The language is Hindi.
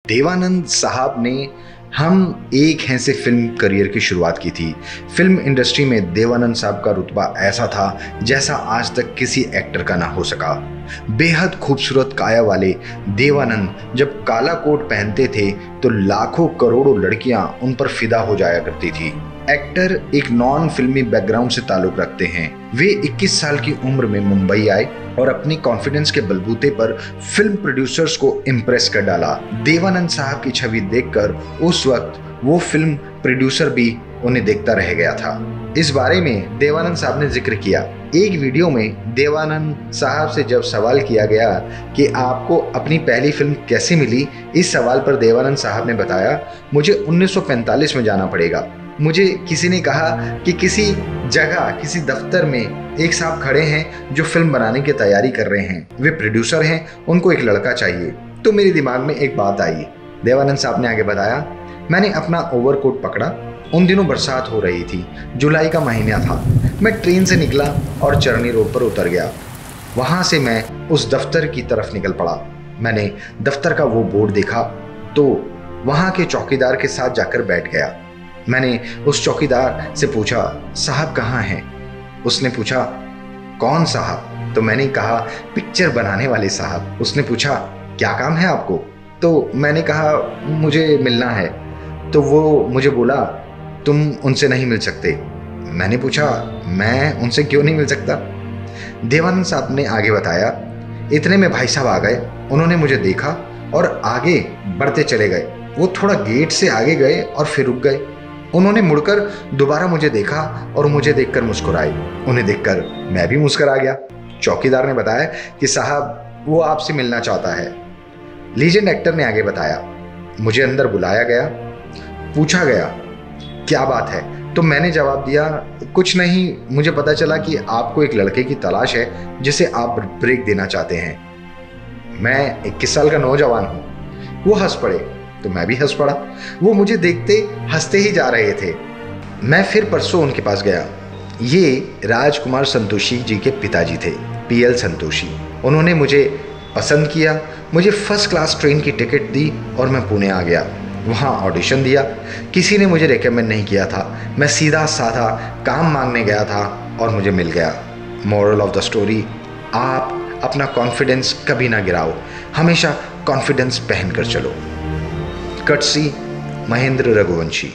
देवानंद साहब ने हम एक हैं से फिल्म करियर की शुरुआत की थी। फिल्म इंडस्ट्री में देवानंद साहब का रुतबा ऐसा था जैसा आज तक किसी एक्टर का ना हो सका। बेहद खूबसूरत काया वाले देवानंद जब काला कोट पहनते थे तो लाखों करोड़ों लड़कियां उन पर फिदा हो जाया करती थी। एक्टर एक नॉन फिल्मी बैकग्राउंड से ताल्लुक रखते हैं। वे 21 साल की उम्र में मुंबई आए और अपनी कॉन्फिडेंस के बलबूते पर फिल्म प्रोड्यूसर्स को इम्प्रेस कर डाला। देवानंद साहब की छवि देखकर उस वक्त वो फिल्म प्रोड्यूसर भी उन्हें देखता रह गया था। इस बारे में देवानंद साहब ने जिक्र किया। एक वीडियो में देवानंद साहब से जब सवाल किया गया कि आपको अपनी पहली फिल्म कैसे मिली, इस सवाल पर देवानंद साहब ने बताया, मुझे 1945 में जाना पड़ेगा। मुझे किसी ने कहा कि किसी जगह किसी दफ्तर में एक साहब खड़े हैं जो फिल्म बनाने की तैयारी कर रहे हैं, वे प्रोड्यूसर हैं, उनको एक लड़का चाहिए। तो मेरे दिमाग में एक बात आई। देवानंद साहब ने आगे बताया, मैंने अपना ओवरकोट पकड़ा। उन दिनों बरसात हो रही थी, जुलाई का महीना था। मैं ट्रेन से निकला और चरनी रोड पर उतर गया। वहाँ से मैं उस दफ्तर की तरफ निकल पड़ा। मैंने दफ्तर का वो बोर्ड देखा तो वहाँ के चौकीदार के साथ जाकर बैठ गया। मैंने उस चौकीदार से पूछा, साहब कहाँ हैं? उसने पूछा, कौन साहब? तो मैंने कहा, पिक्चर बनाने वाले साहब। उसने पूछा, क्या काम है आपको? तो मैंने कहा, मुझे मिलना है। तो वो मुझे बोला, तुम उनसे नहीं मिल सकते। मैंने पूछा, मैं उनसे क्यों नहीं मिल सकता? देवानंद साहब ने आगे बताया, इतने में भाई साहब आ गए। उन्होंने मुझे देखा और आगे बढ़ते चले गए। वो थोड़ा गेट से आगे गए और फिर रुक गए। उन्होंने मुड़कर दोबारा मुझे देखा और मुझे देखकर मुस्कुराए। उन्हें देखकर मैं भी मुस्कुरा गया। चौकीदार ने बताया कि साहब वो आपसे मिलना चाहता है। लीजेंड एक्टर ने आगे बताया, मुझे अंदर बुलाया गया, पूछा गया क्या बात है? तो मैंने जवाब दिया, कुछ नहीं, मुझे पता चला कि आपको एक लड़के की तलाश है जिसे आप ब्रेक देना चाहते हैं। मैं 21 साल का नौजवान हूँ। वो हंस पड़े तो मैं भी हंस पड़ा। वो मुझे देखते हंसते ही जा रहे थे। मैं फिर परसों उनके पास गया। ये राजकुमार संतोषी जी के पिताजी थे, पीएल संतोषी। उन्होंने मुझे पसंद किया, मुझे फर्स्ट क्लास ट्रेन की टिकट दी और मैं पुणे आ गया। वहाँ ऑडिशन दिया। किसी ने मुझे रेकमेंड नहीं किया था। मैं सीधा साधा काम मांगने गया था और मुझे मिल गया। मोरल ऑफ द स्टोरी, आप अपना कॉन्फिडेंस कभी ना गिराओ, हमेशा कॉन्फिडेंस पहन कर चलो। कटसी महेंद्र रघुवंशी।